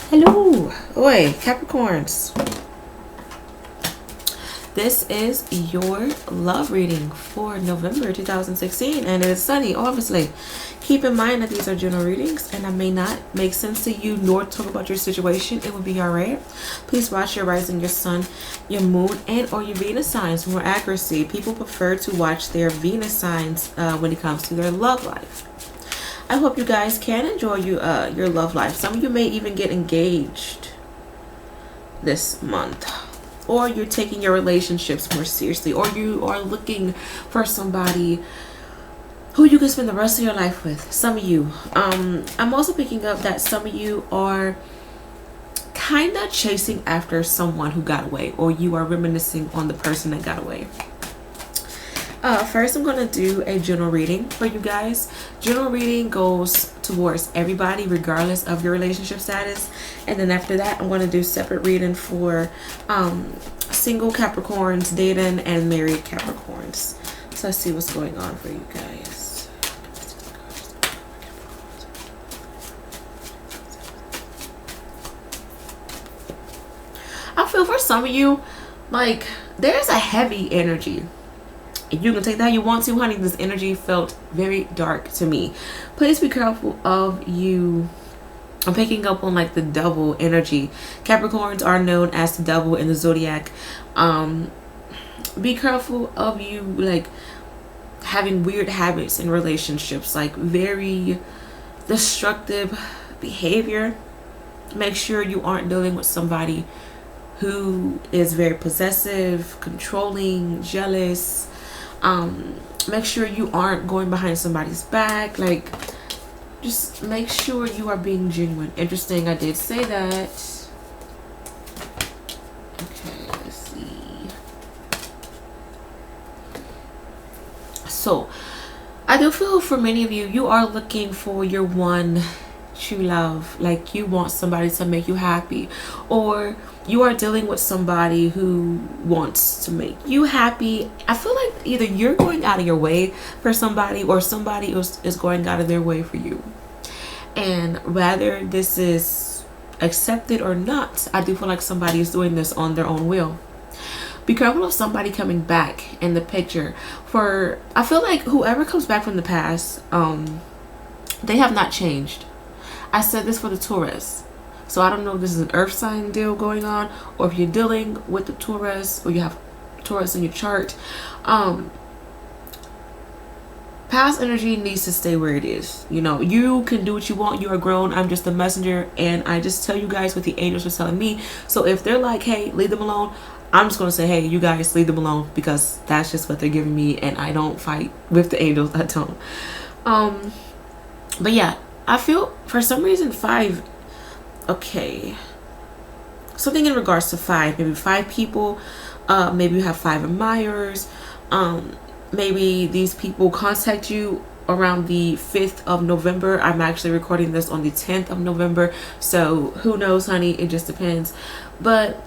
Hello, oi, Capricorns. This is your love reading for November 2016, and it's sunny, obviously. Keep in mind that these are general readings, and I may not make sense to you nor talk about your situation. It would be alright. Please watch your rising, your sun, your moon, and or your Venus signs for more accuracy. People prefer to watch their Venus signs when it comes to their love life. I hope you guys can enjoy your love life. Some of you may even get engaged this month, or you're taking your relationships more seriously, or you are looking for somebody who you can spend the rest of your life with. Some of you. I'm also picking up that some of you are kind of chasing after someone who got away, or you are reminiscing on the person that got away. First, I'm going to do a general reading for you guys. General reading goes towards everybody regardless of your relationship status. And then after that, I'm going to do separate reading for single Capricorns, dating, and married Capricorns. So let's see what's going on for you guys. I feel for some of you, like, there's a heavy energy. You can take that how you want to, honey. This energy felt very dark to me. Please be careful of you. I'm picking up on like the double energy. Capricorns are known as the devil in the zodiac. Be careful of you like having weird habits in relationships, like very destructive behavior. Make sure you aren't dealing with somebody who is very possessive, controlling, jealous. Make sure you aren't going behind somebody's back. Like, just make sure you are being genuine. Interesting, I did say that. Okay, let's see. So, I do feel for many of you, you are looking for your one true love. Like, you want somebody to make you happy, or you are dealing with somebody who wants to make you happy. I feel like either you're going out of your way for somebody, or somebody else is going out of their way for you. And whether this is accepted or not, I do feel like somebody is doing this on their own will. Be careful of somebody coming back in the picture. For I feel like whoever comes back from the past, they have not changed. I said this for the Taurus. So I don't know if this is an earth sign deal going on, or if you're dealing with the Taurus, or you have Taurus in your chart. Past energy needs to stay where it is. You know, you can do what you want. You are grown. I'm just a messenger, and I just tell you guys what the angels are telling me. So if they're like, hey, leave them alone, I'm just going to say, hey, you guys leave them alone, because that's just what they're giving me, and I don't fight with the angels. I don't. But yeah, I feel for some reason 5. Okay, something in regards to 5, maybe 5 people, maybe you have 5 admirers, maybe these people contact you around the 5th of November. I'm actually recording this on the 10th of November, so who knows, honey, it just depends. But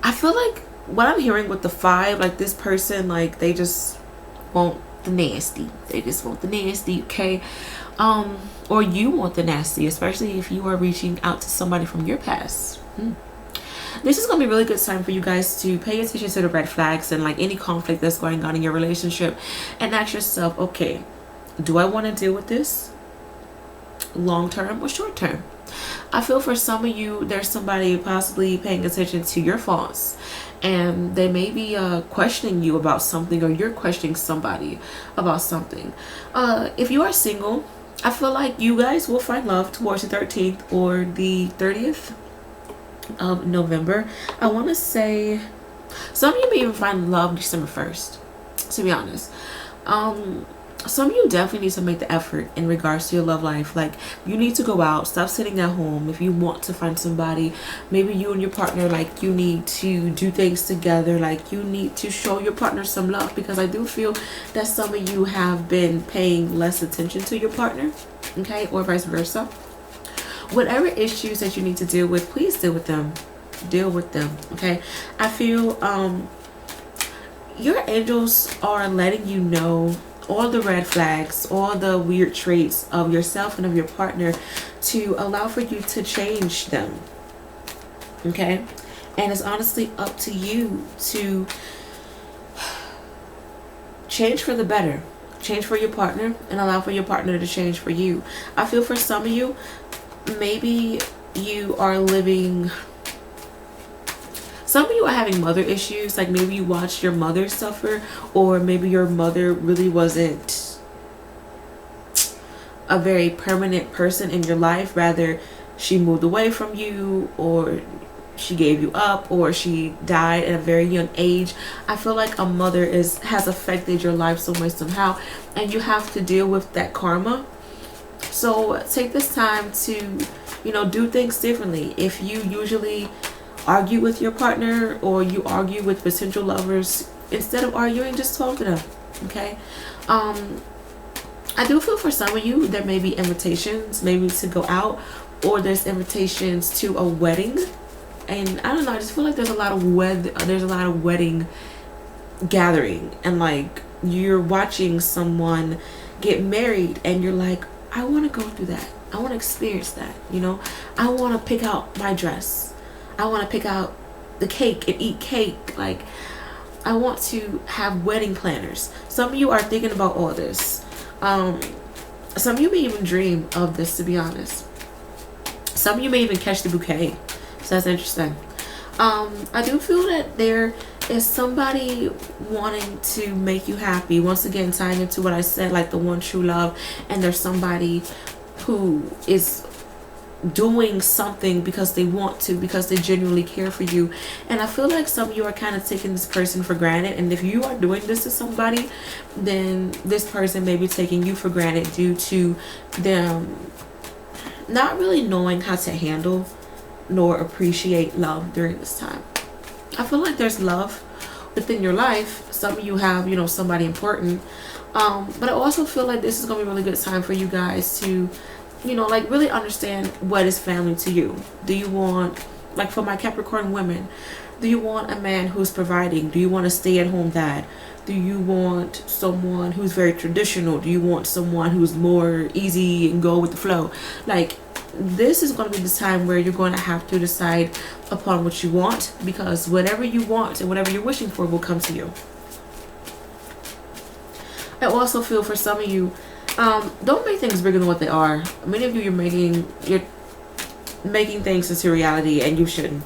I feel like what I'm hearing with the 5, like this person, like they just want the nasty. They just want the nasty, okay? Or you want the nasty, especially if you are reaching out to somebody from your past. This is going to be a really good time for you guys to pay attention to the red flags and like any conflict that's going on in your relationship, and ask yourself, okay, do I want to deal with this long term or short term? I feel for some of you, there's somebody possibly paying attention to your faults, and they may be questioning you about something, or you're questioning somebody about something. If you are single, I feel like you guys will find love towards the 13th or the 30th of November. I want to say some of you may even find love December 1st, to be honest. Some of you definitely need to make the effort in regards to your love life. Like, you need to go out, stop sitting at home. If you want to find somebody, maybe you and your partner, like, you need to do things together. Like, you need to show your partner some love, because I do feel that some of you have been paying less attention to your partner, okay, or vice versa. Whatever issues that you need to deal with, please deal with them. Okay? I feel your angels are letting you know all the red flags, all the weird traits of yourself and of your partner, to allow for you to change them. Okay, and it's honestly up to you to change for the better. Change for your partner and allow for your partner to change for you. I feel for some of you, maybe you are living, some of you are having mother issues. Like maybe you watched your mother suffer, or maybe your mother really wasn't a very permanent person in your life. Rather, she moved away from you, or she gave you up, or she died at a very young age. I feel like a mother has affected your life so much somehow, and you have to deal with that karma. So take this time to, do things differently. If you usually argue with your partner, or you argue with potential lovers, instead of arguing, just talk to them. Okay. I do feel for some of you there may be invitations, maybe to go out, or there's invitations to a wedding. And I don't know, I just feel like there's a lot of wedding gathering, and like you're watching someone get married and you're like, I want to go through that. I want to experience that. I want to pick out my dress. I want to pick out the cake and eat cake. Like, I want to have wedding planners. Some of you are thinking about all this. Some of you may even dream of this, to be honest. Some of you may even catch the bouquet. So that's interesting. I do feel that there is somebody wanting to make you happy. Once again, tying into what I said, like the one true love. And there's somebody who is doing something because they want to, because they genuinely care for you. And I feel like some of you are kind of taking this person for granted, and if you are doing this to somebody, then this person may be taking you for granted due to them not really knowing how to handle nor appreciate love during this time. I feel like there's love within your life. Some of you have, somebody important, but I also feel like this is gonna be a really good time for you guys to like really understand what is family to you. Do you want, like for my Capricorn women, do you want a man who's providing? Do you want a stay-at-home dad? Do you want someone who's very traditional? Do you want someone who's more easy and go with the flow? Like, this is going to be the time where you're going to have to decide upon what you want, because whatever you want and whatever you're wishing for will come to you. I also feel for some of you, don't make things bigger than what they are. Many of you, you're making things into reality, and you shouldn't.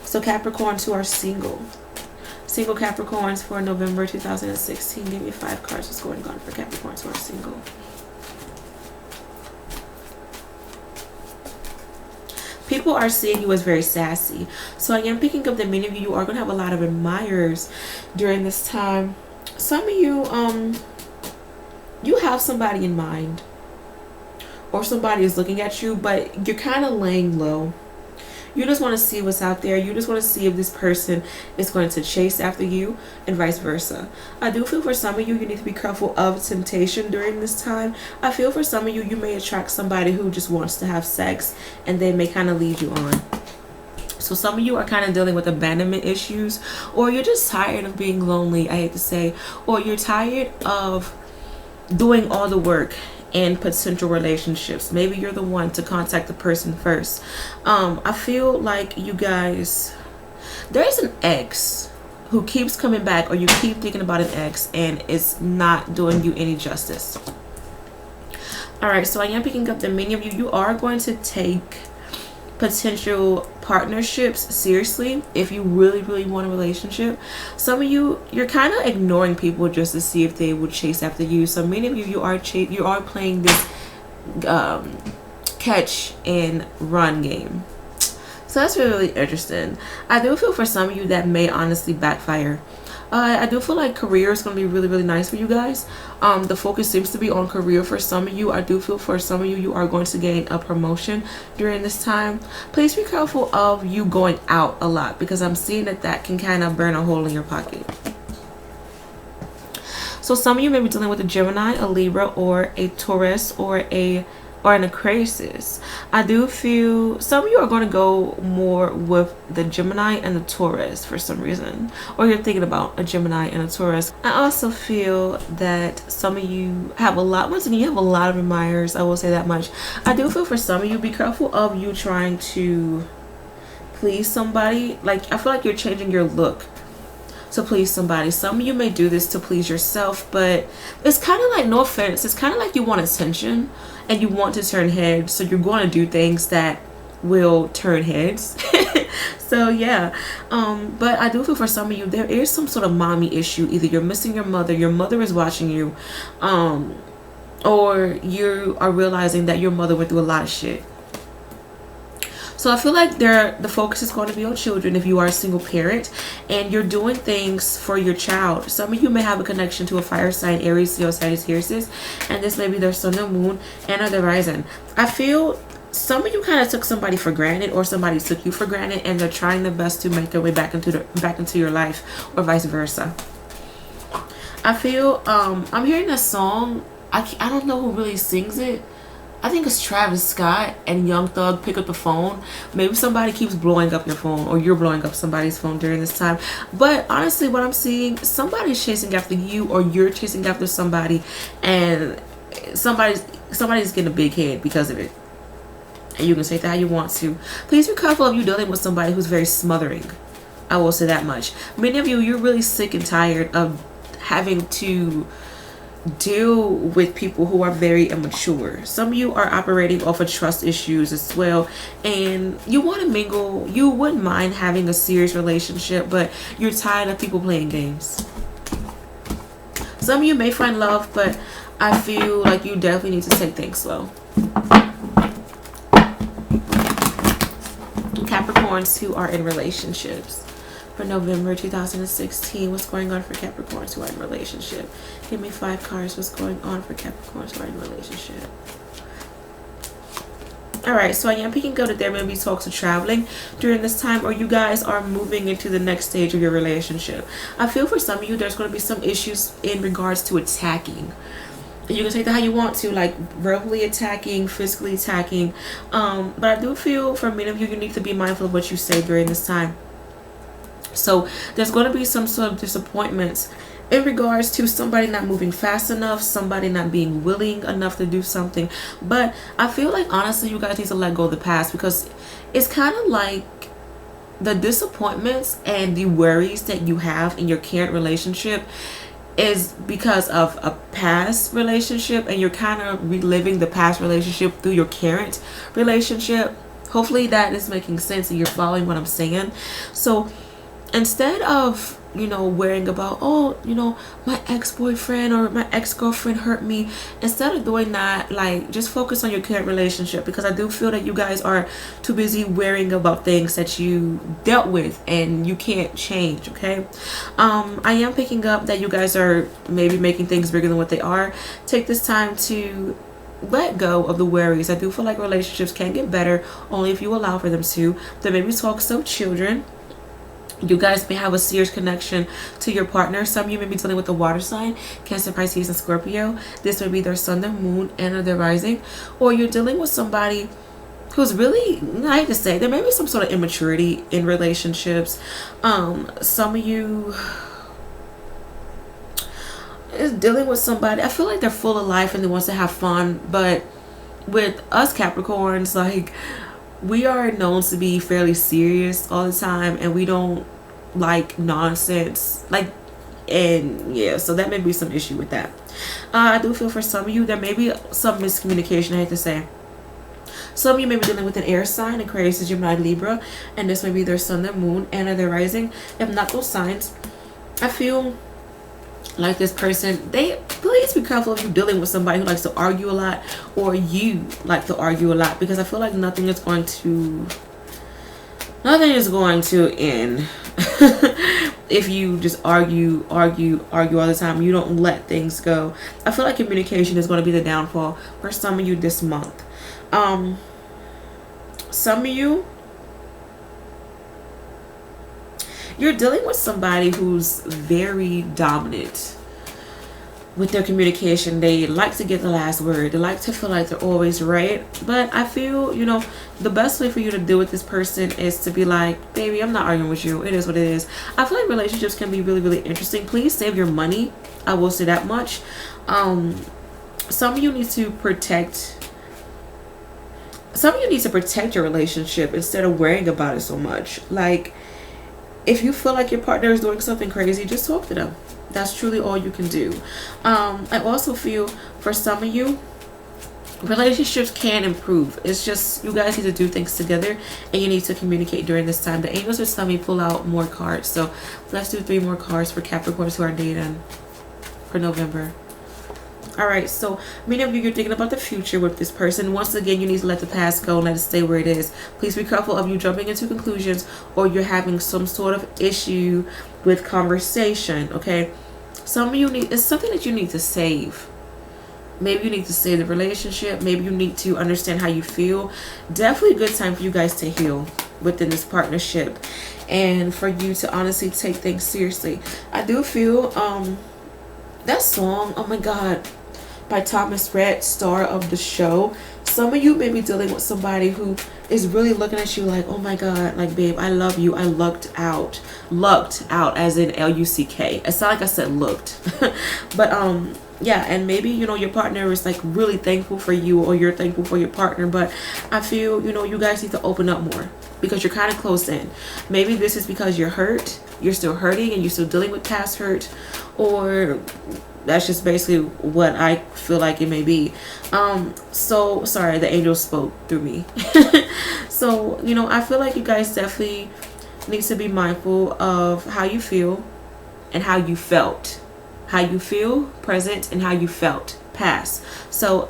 So Capricorns who are single Capricorns for November 2016, give me 5 cards. What's going on for Capricorns who are single? People are seeing you as very sassy. So I am picking up that many of you are going to have a lot of admirers during this time. Some of you, you have somebody in mind, or somebody is looking at you, but you're kind of laying low. You just want to see what's out there. You just want to see if this person is going to chase after you, and vice versa. I do feel for some of you, you need to be careful of temptation during this time. I feel for some of you, you may attract somebody who just wants to have sex, and they may kind of lead you on. So some of you are kind of dealing with abandonment issues, or you're just tired of being lonely, I hate to say, or you're tired of doing all the work in potential relationships. Maybe you're the one to contact the person first. I feel like you guys, there's an ex who keeps coming back, or you keep thinking about an ex and it's not doing you any justice. All right, so I am picking up that many of you are going to take potential partnerships seriously if you really want a relationship. Some of you, you're kind of ignoring people just to see if they would chase after you. So many of you, you are playing this catch and run game. So that's really interesting. I do feel for some of you that may honestly backfire. I do feel like career is going to be really nice for you guys. The focus seems to be on career for some of you. I do feel for some of you, you are going to gain a promotion during this time. Please be careful of you going out a lot, because I'm seeing that can kind of burn a hole in your pocket. So some of you may be dealing with a Gemini, a Libra, or a Taurus, or an Aquarius. I do feel some of you are going to go more with the Gemini and the Taurus for some reason, or you're thinking about a Gemini and a Taurus. I also feel that some of you have a lot, once again, you have a lot of admirers. I will say that much. I do feel for some of you, be careful of you trying to please somebody. Like, I feel like you're changing your look to please somebody. Some of you may do this to please yourself, but it's kind of like, no offense, it's kind of like you want attention and you want to turn heads, so you're going to do things that will turn heads. So yeah, but I do feel for some of you there is some sort of mommy issue. Either you're missing your mother is watching you, or you are realizing that your mother went through a lot of shit. So I feel like the focus is going to be on children if you are a single parent and you're doing things for your child. Some of you may have a connection to a fire sign, Aries, Leo, Sagittarius, and this may be their sun and moon and or their rising. I feel some of you kind of took somebody for granted, or somebody took you for granted, and they're trying their best to make their way back into your life, or vice versa. I feel I'm hearing a song. I don't know who really sings it. I think it's Travis Scott and Young Thug. Pick up the phone. Maybe somebody keeps blowing up your phone, or you're blowing up somebody's phone during this time. But honestly, what I'm seeing, somebody's chasing after you, or you're chasing after somebody, and somebody's getting a big head because of it. And you can say that how you want to. Please be careful if you're dealing with somebody who's very smothering. I will say that much. Many of you, you're really sick and tired of having to deal with people who are very immature. Some of you are operating off of trust issues as well, and you want to mingle. You wouldn't mind having a serious relationship, but you're tired of people playing games. Some of you may find love, but I feel like you definitely need to take things slow. Capricorns who are in relationships for November 2016. What's going on for Capricorns who are in relationship? Give me 5 cards. What's going on for Capricorns who are in relationship? Alright, so I am picking up that there may be talks of traveling during this time, or you guys are moving into the next stage of your relationship. I feel for some of you there's going to be some issues in regards to attacking. You can take that how you want to, like verbally attacking, physically attacking. But I do feel for many of you, you need to be mindful of what you say during this time. So there's going to be some sort of disappointments in regards to somebody not moving fast enough, somebody not being willing enough to do something. But I feel like honestly you guys need to let go of the past, because it's kind of like the disappointments and the worries that you have in your current relationship is because of a past relationship, and you're kind of reliving the past relationship through your current relationship. Hopefully that is making sense and you're following what I'm saying. So instead of, you know, worrying about, oh, you know, my ex-boyfriend or my ex-girlfriend hurt me, instead of doing that, like, just focus on your current relationship, because I do feel that you guys are too busy worrying about things that you dealt with and you can't change. Okay, I am picking up that you guys are maybe making things bigger than what they are. Take this time to let go of the worries. I do feel like relationships can get better only if you allow for them to. There may be talks of children. You guys may have a serious connection to your partner. Some of you may be dealing with the water sign, Cancer, Pisces, and Scorpio. This may be their sun, their moon, and or their rising. Or you're dealing with somebody who's really, I hate to say, there may be some sort of immaturity in relationships. Some of you is dealing with somebody, I feel like they're full of life and they want to have fun. But with us Capricorns, like, we are known to be fairly serious all the time, and we don't like nonsense, like, and yeah, so that may be some issue with that. I do feel for some of you there may be some miscommunication. I hate to say, some of you may be dealing with an air sign, Aquarius, Gemini, Libra, and this may be their sun, their moon, and or their rising. If not those signs, I feel like this person, please be careful if you're dealing with somebody who likes to argue a lot, or you like to argue a lot, because I feel like nothing is going to end if you just argue all the time. You don't let things go. I feel like communication is going to be the downfall for some of you this month. Some of you, you're dealing with somebody who's very dominant with their communication. They like to get the last word. They like to feel like they're always right. But I feel, you know, the best way for you to deal with this person is to be like, baby, I'm not arguing with you. It is what it is. I feel like relationships can be really, really interesting. Please save your money. I will say that much. Some of you need to protect some of you need to protect your relationship instead of worrying about it so much. Like, if you feel like your partner is doing something crazy, just talk to them. That's truly all you can do. I also feel for some of you, relationships can improve. It's just you guys need to do things together, and you need to communicate during this time. The angels are telling me pull out more cards, so let's do 3 more cards for Capricorns who are dating for November. All right, so many of you, you're thinking about the future with this person. Once again, you need to let the past go and let it stay where it is. Please be careful of you jumping into conclusions, or you're having some sort of issue with conversation. Okay, some of you need, it's something that you need to save. Maybe you need to save the relationship. Maybe you need to understand how you feel. Definitely a good time for you guys to heal within this partnership, and for you to honestly take things seriously. I do feel that song, oh my god, by Thomas Rhett, star of the show. Some of you may be dealing with somebody who is really looking at you like, oh my god, like, babe, I love you, I lucked out as in L-U-C-K. It's not like I said looked. But yeah, and maybe, you know, your partner is like really thankful for you, or you're thankful for your partner, but I feel, you know, you guys need to open up more because you're kind of close in. Maybe this is because you're hurt, you're still hurting, and you're still dealing with past hurt, or that's just basically what I feel like it may be. So sorry, the angel spoke through me. So, you know, I feel like you guys definitely need to be mindful of how you feel and how you felt. How you feel, present, and how you felt, past. So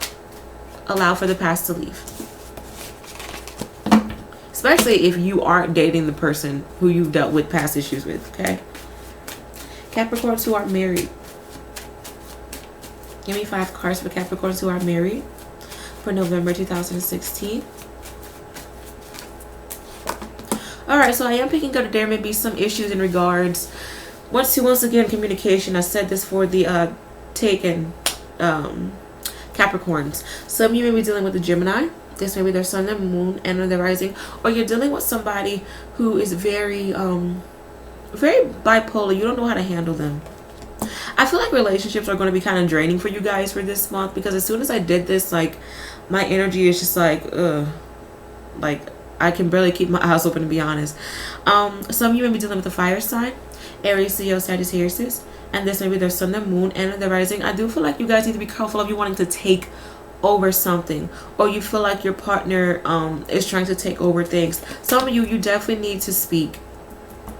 allow for the past to leave. Especially if you aren't dating the person who you've dealt with past issues with, okay? Capricorns who are married. Give me 5 cards for Capricorns who are married for November 2016. Alright, so I am picking up that there may be some issues in regards, once again, communication. I said this for the taken Capricorns. Some of you may be dealing with a Gemini. This may be their sun and moon and their rising, or you're dealing with somebody who is very very bipolar. You don't know how to handle them. I feel like relationships are going to be kind of draining for you guys for this month, because as soon as I did this, like, my energy is just like, like, I can barely keep my eyes open, to be honest. Some of you may be dealing with a fire sign, Aries, Leo, Sagittarius, and this may be their sun and moon and their rising. I do feel like you guys need to be careful of you wanting to take over something, or you feel like your partner is trying to take over things. Some of you, you definitely need to speak.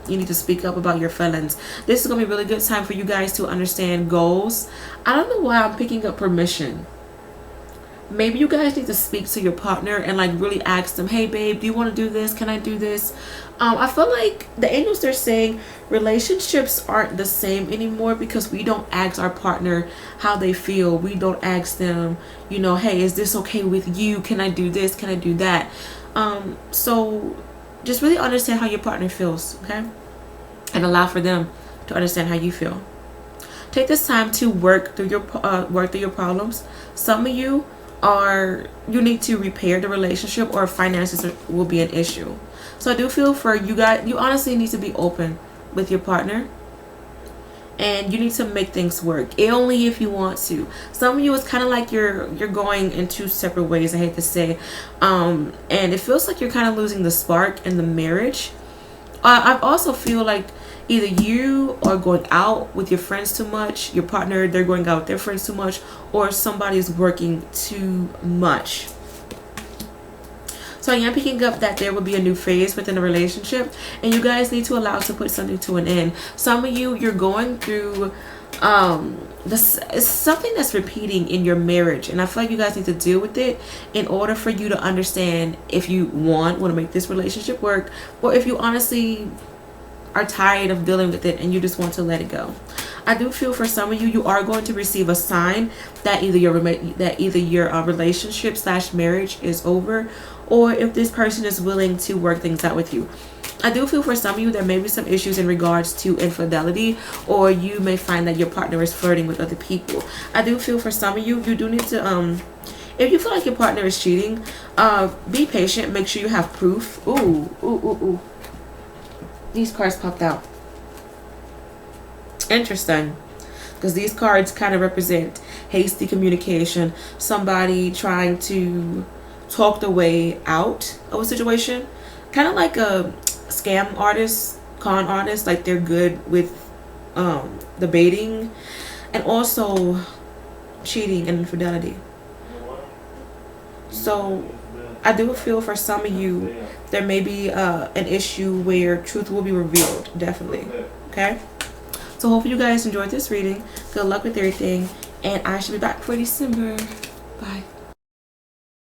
You need to speak up about your feelings. This is going to be a really good time for you guys to understand goals. I don't know why I'm picking up permission. Maybe you guys need to speak to your partner and like really ask them, hey babe, do you want to do this? Can I do this? I feel like the angels, they're saying relationships aren't the same anymore because we don't ask our partner how they feel. We don't ask them, you know, hey, is this okay with you? Can I do this? Can I do that? So just really understand how your partner feels, okay? And allow for them to understand how you feel. Take this time to work through your problems. Some of you need to repair the relationship, or finances will be an issue. So I do feel for you guys, you honestly need to be open with your partner, and you need to make things work, only if you want to. Some of you, it's kind of like you're going in 2 separate ways, I hate to say, and it feels like you're kind of losing the spark in the marriage. I also feel like either you are going out with your friends too much, your partner, they're going out with their friends too much, or somebody's working too much. So I am picking up that there will be a new phase within a relationship, and you guys need to allow to put something to an end. Some of you, you're going through this is something that's repeating in your marriage, and I feel like you guys need to deal with it in order for you to understand if you want to make this relationship work, or if you honestly are tired of dealing with it and you just want to let it go. I do feel for some of you, you are going to receive a sign that either your relationship / marriage is over, or if this person is willing to work things out with you. I do feel for some of you there may be some issues in regards to infidelity, or you may find that your partner is flirting with other people. I do feel for some of you, you do need to if you feel like your partner is cheating, be patient. Make sure you have proof. Ooh. These cards popped out. Interesting, because these cards kind of represent hasty communication, somebody trying to talk the way out of a situation, kind of like a scam artist, con artist. Like they're good with the baiting and also cheating and infidelity. So I do feel for some of you there may be an issue where truth will be revealed, definitely. Okay, so hopefully you guys enjoyed this reading. Good luck with everything, and I should be back for December. Bye.